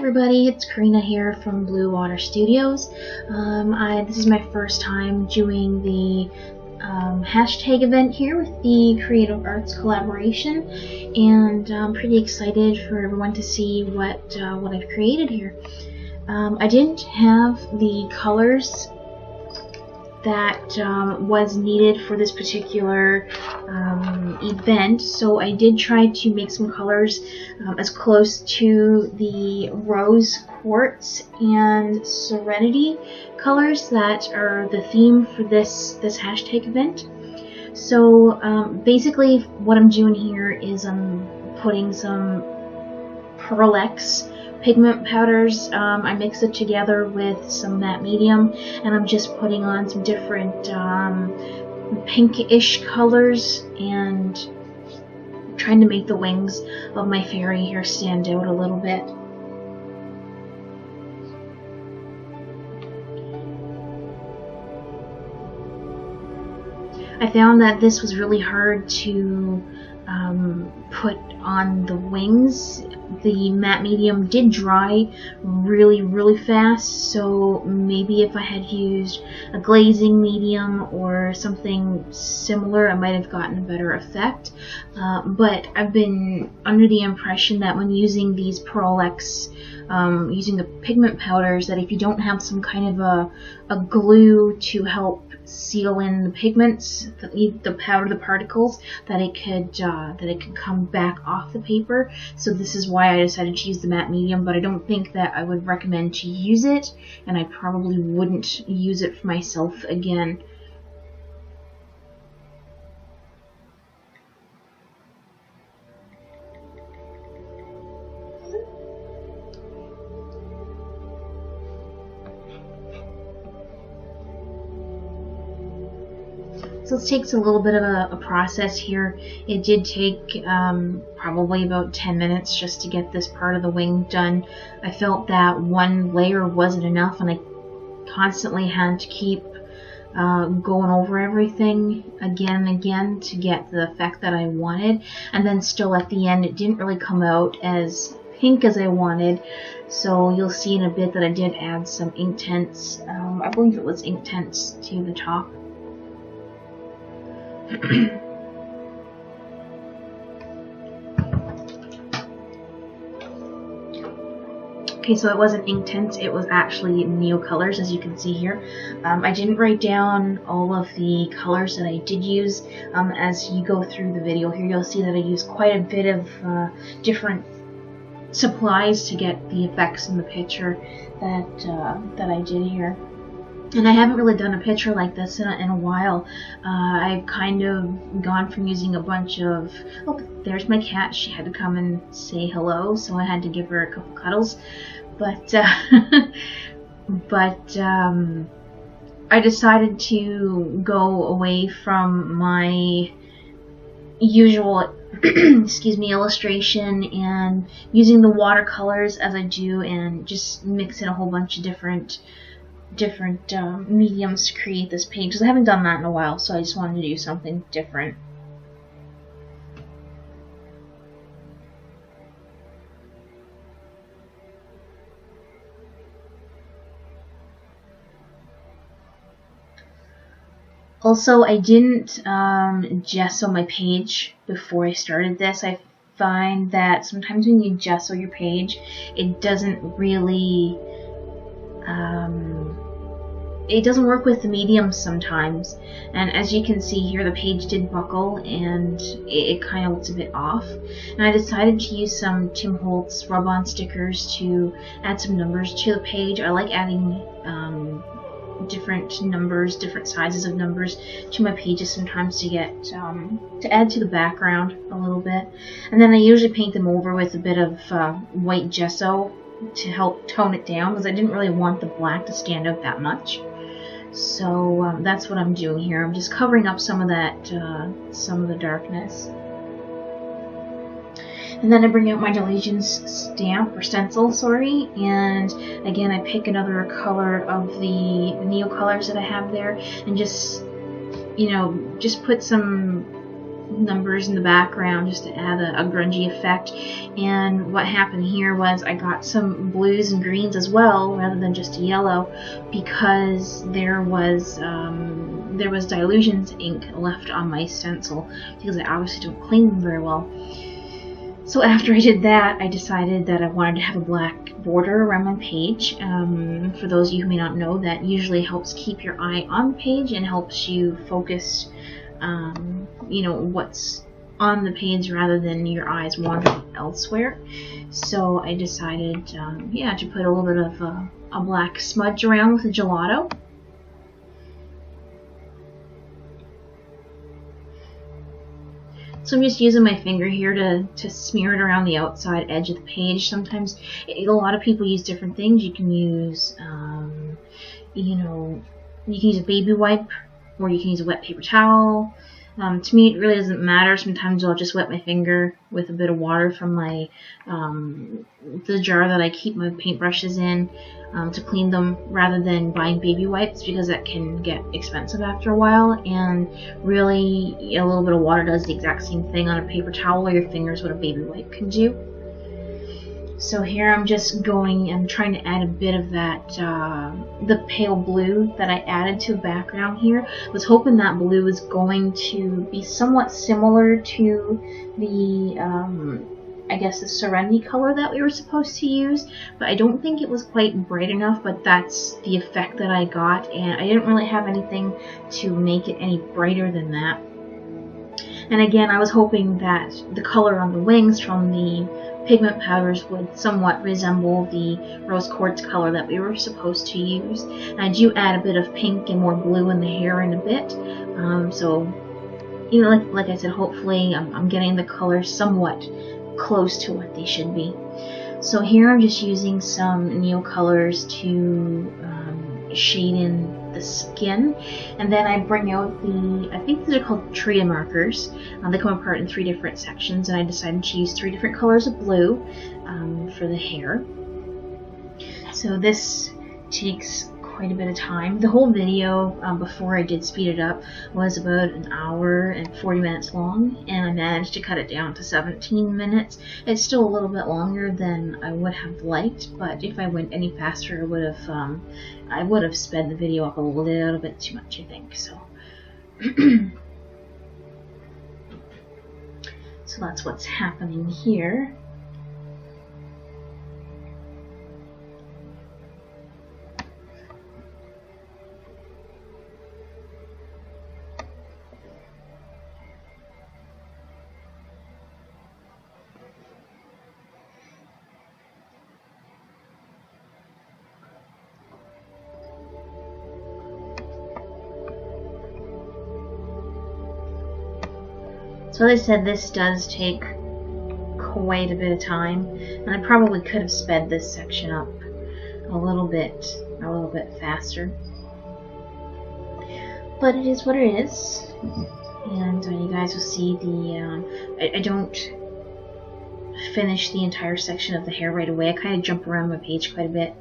everybody, it's Karina here from Blue Water Studios. This is my first time doing the hashtag event here with the Creative Arts collaboration, and I'm pretty excited for everyone to see what I've created here. I didn't have the colors that was needed for this particular event, so I did try to make some colors as close to the rose, quartz, and serenity colors that are the theme for this hashtag event. So basically what I'm doing here is I'm putting some Pearl X pigment powders. I mix it together with some matte medium, and I'm just putting on some different pinkish colors and trying to make the wings of my fairy here stand out a little bit. I found that this was really hard to put on the wings. The matte medium did dry really fast, so maybe if I had used a glazing medium or something similar, I might have gotten a better effect. But I've been under the impression that when using these Pearl X, using the pigment powders, that if you don't have some kind of a glue to help seal in the pigments, the powder, the particles, that it could come back off the paper. So this is why I decided to use the matte medium, but I don't think that I would recommend to use it, and I probably wouldn't use it for myself again. So it takes a little bit of a process here. It did take probably about 10 minutes just to get this part of the wing done. I felt that one layer wasn't enough, and I constantly had to keep going over everything again and again to get the effect that I wanted. And then still at the end, it didn't really come out as pink as I wanted. So you'll see in a bit that I did add some Inktense. I believe it was Inktense to the top. Okay, so it wasn't Inktense, it was actually Neo Colors, as you can see here. I didn't write down all of the colors that I did use. As you go through the video here, you'll see that I used quite a bit of different supplies to get the effects in the picture that I did here. And I haven't really done a picture like this in a while. I've kind of gone from using a bunch of... Oh, there's my cat. She had to come and say hello, so I had to give her a couple cuddles. But, I decided to go away from my usual excuse me, illustration and using the watercolors as I do, and just mix in a whole bunch of different mediums to create this page, because I haven't done that in a while, so I just wanted to do something different. Also, I didn't gesso my page before I started this. I find that sometimes when you gesso your page, it doesn't really it doesn't work with the mediums sometimes, and as you can see here, the page did buckle and it kind of looks a bit off. And I decided to use some Tim Holtz rub-on stickers to add some numbers to the page. I like adding different numbers, different sizes of numbers to my pages sometimes to get to add to the background a little bit. And then I usually paint them over with a bit of white gesso to help tone it down, because I didn't really want the black to stand out that much. So that's what I'm doing here. I'm just covering up some of that, some of the darkness. And then I bring out my Delusions stamp, or stencil, sorry, and again I pick another color of the Neo Colors that I have there, and just, you know, just put some numbers in the background just to add a grungy effect. And what happened here was I got some blues and greens as well, rather than just a yellow, because there was Dilutions ink left on my stencil, because I obviously don't clean them very well. So after I did that, I decided that I wanted to have a black border around my page. For those of you who may not know, that usually helps keep your eye on the page and helps you focus, you know, what's on the page rather than your eyes wandering elsewhere. So I decided, yeah, to put a little bit of a black smudge around with a gelato. So I'm just using my finger here to smear it around the outside edge of the page. Sometimes, a lot of people use different things. You can use, you know, you can use a baby wipe, or you can use a wet paper towel. To me, it really doesn't matter. Sometimes I'll just wet my finger with a bit of water from my the jar that I keep my paintbrushes in to clean them, rather than buying baby wipes, because that can get expensive after a while. And really, a little bit of water does the exact same thing on a paper towel or your fingers what a baby wipe can do. So here I'm just I'm trying to add a bit of that, the pale blue that I added to the background here. I was hoping that blue was going to be somewhat similar to the, I guess the Serenity color that we were supposed to use, but I don't think it was quite bright enough, but that's the effect that I got, and I didn't really have anything to make it any brighter than that. And again, I was hoping that the color on the wings from the pigment powders would somewhat resemble the rose quartz color that we were supposed to use. And I do add a bit of pink and more blue in the hair in a bit. So, you know, like I said, hopefully I'm getting the colors somewhat close to what they should be. So here I'm just using some Neo colors to shade in the skin, and then I bring out I think these are called tria markers. They come apart in 3 different sections, and I decided to use 3 different colors of blue for the hair. So this takes quite a bit of time. The whole video, before I did speed it up, was about an hour and 40 minutes long, and I managed to cut it down to 17 minutes. It's still a little bit longer than I would have liked, but if I went any faster, I would have sped the video up a little bit too much, I think. So, so that's what's happening here. So as I said, this does take quite a bit of time, and I probably could have sped this section up a little bit faster. But it is what it is, and you guys will see I don't finish the entire section of the hair right away. I kind of jump around my page quite a bit.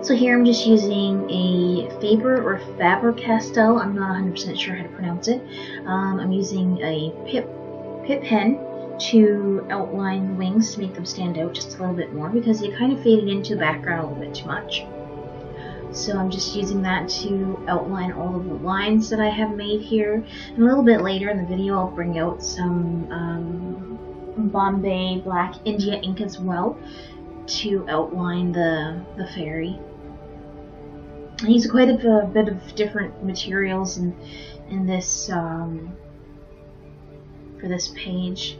So here I'm just using a Faber-Castell, I'm not 100% sure how to pronounce it. I'm using a Pip pen to outline the wings to make them stand out just a little bit more, because they kind of faded into the background a little bit too much. So I'm just using that to outline all of the lines that I have made here. And a little bit later in the video I'll bring out some Bombay Black India ink as well to outline the fairy. I use quite a bit of different materials in this for this page.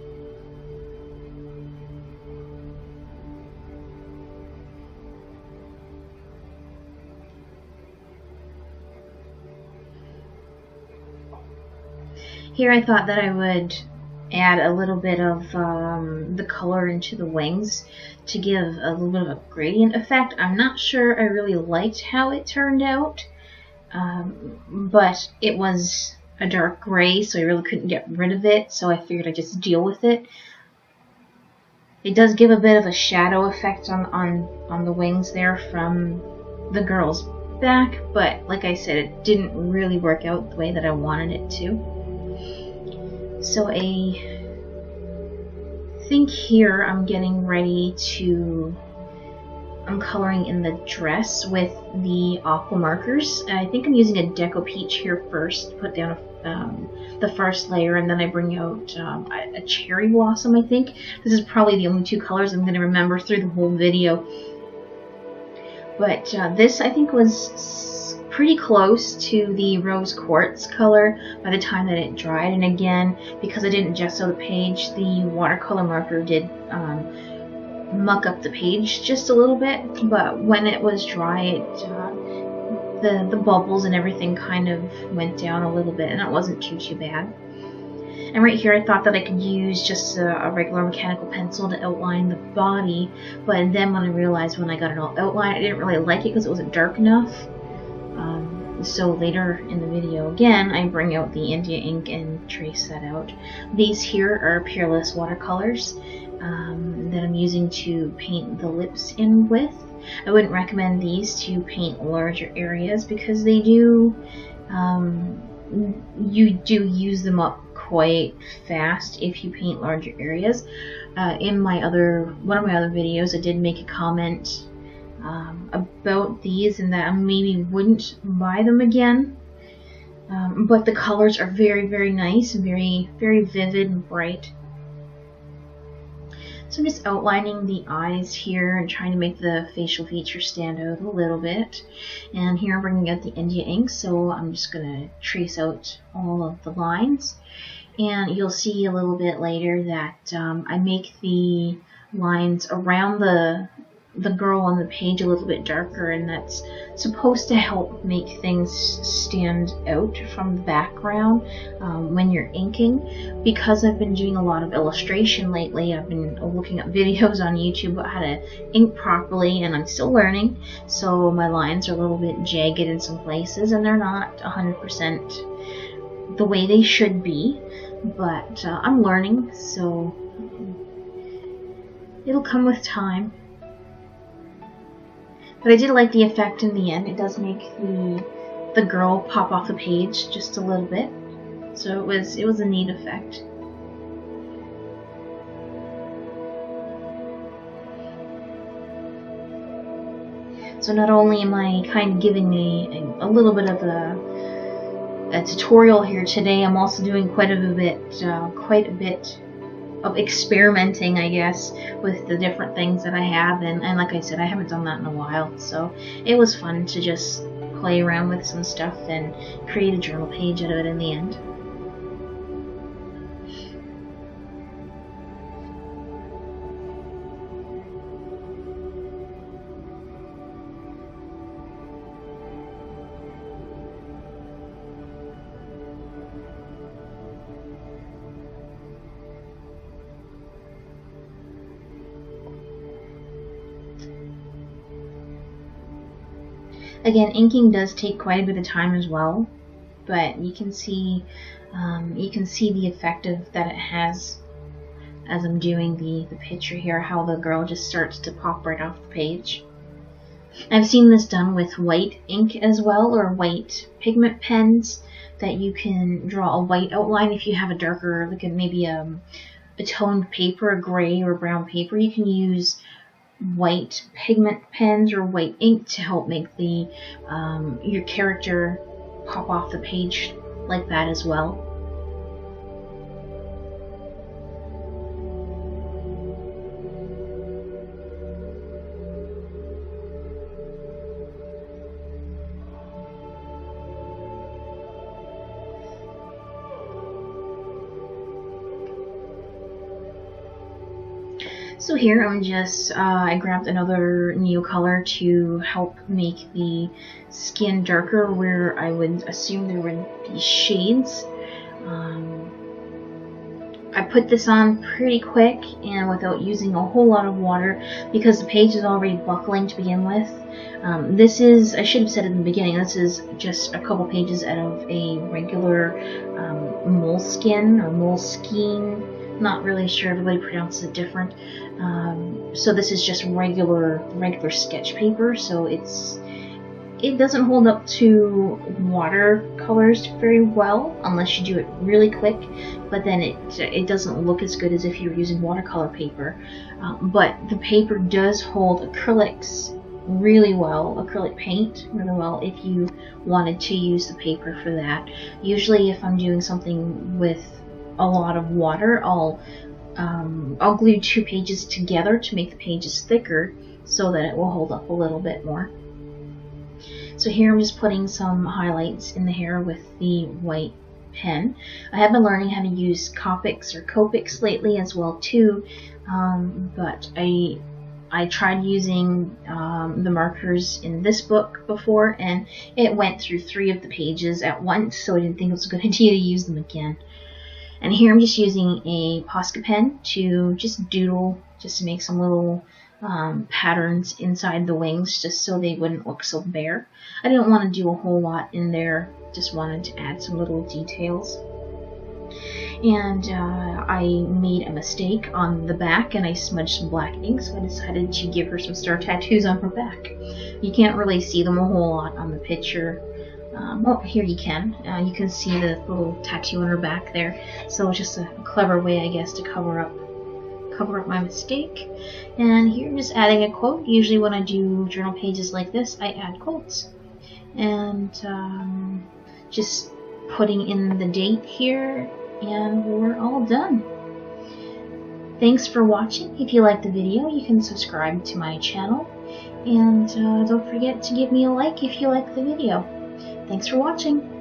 Here I thought that I would add a little bit of the color into the wings to give a little bit of a gradient effect. I'm not sure I really liked how it turned out. but it was a dark gray, so I really couldn't get rid of it, so I figured I'd just deal with it. It does give a bit of a shadow effect on the wings there from the girl's back, but like I said, it didn't really work out the way that I wanted it to. So I think here I'm getting ready to, I'm coloring in the dress with the aqua markers. I think I'm using a Deco Peach here first to put down the first layer, and then I bring out a Cherry Blossom, I think. This is probably the only two colors I'm going to remember through the whole video. But this, I think, was pretty close to the Rose Quartz color by the time that it dried. And again, because I didn't gesso the page, the watercolor marker did muck up the page just a little bit. But when it was dry, the bubbles and everything kind of went down a little bit, and it wasn't too bad. And right here I thought that I could use just a regular mechanical pencil to outline the body, but then when I realized when I got it all outlined, I didn't really like it because it wasn't dark enough. So later in the video, again, I bring out the India ink and trace that out. These here are Peerless watercolors that I'm using to paint the lips in with. I wouldn't recommend these to paint larger areas because they do, you do use them up quite fast if you paint larger areas. In one of my other videos, I did make a comment about these and that I maybe wouldn't buy them again. But the colors are very nice and very vivid and bright. So I'm just outlining the eyes here and trying to make the facial features stand out a little bit. And here I'm bringing out the India ink, so I'm just going to trace out all of the lines. And you'll see a little bit later that I make the lines around the girl on the page a little bit darker, and that's supposed to help make things stand out from the background when you're inking. Because I've been doing a lot of illustration lately, I've been looking up videos on YouTube about how to ink properly, and I'm still learning, so my lines are a little bit jagged in some places, and they're not 100% the way they should be, but I'm learning, so it'll come with time. But I did like the effect in the end. It does make the girl pop off the page just a little bit. So it was a neat effect. So not only am I kind of giving a little bit of a tutorial here today, I'm also doing quite a bit of experimenting, I guess, with the different things that I have, and like I said, I haven't done that in a while, so it was fun to just play around with some stuff and create a journal page out of it in the end. Again, inking does take quite a bit of time as well, but you can see the effect that it has as I'm doing the picture here, how the girl just starts to pop right off the page. I've seen this done with white ink as well, or white pigment pens, that you can draw a white outline if you have a darker, like maybe a toned paper, a gray or brown paper. You can use white pigment pens or white ink to help make the your character pop off the page like that as well. So here I'm just, I grabbed another Neo color to help make the skin darker where I would assume there would be shades. I put this on pretty quick and without using a whole lot of water because the page is already buckling to begin with. This is, I should have said in the beginning, this is just a couple pages out of a regular moleskin or moleskine. Not really sure, everybody pronounces it different. So this is just regular sketch paper, so it doesn't hold up to watercolors very well unless you do it really quick, but then it doesn't look as good as if you were using watercolor paper. But the paper does hold acrylics really well, acrylic paint really well, if you wanted to use the paper for that. Usually if I'm doing something with a lot of water, I'll glue 2 pages together to make the pages thicker so that it will hold up a little bit more. So here I'm just putting some highlights in the hair with the white pen. I have been learning how to use Copics or Copics lately as well too, but I tried using the markers in this book before and it went through 3 of the pages at once, so I didn't think it was a good idea to use them again. And here I'm just using a Posca pen to just doodle, just to make some little patterns inside the wings, just so they wouldn't look so bare. I didn't want to do a whole lot in there, just wanted to add some little details. And I made a mistake on the back and I smudged some black ink, so I decided to give her some star tattoos on her back. You can't really see them a whole lot on the picture. Oh, here you can. You can see the little tattoo on her back there. So it's just a clever way, I guess, to cover up my mistake. And here I'm just adding a quote. Usually when I do journal pages like this, I add quotes. And just putting in the date here, and we're all done. Thanks for watching. If you liked the video, you can subscribe to my channel. And don't forget to give me a like if you like the video. Thanks for watching.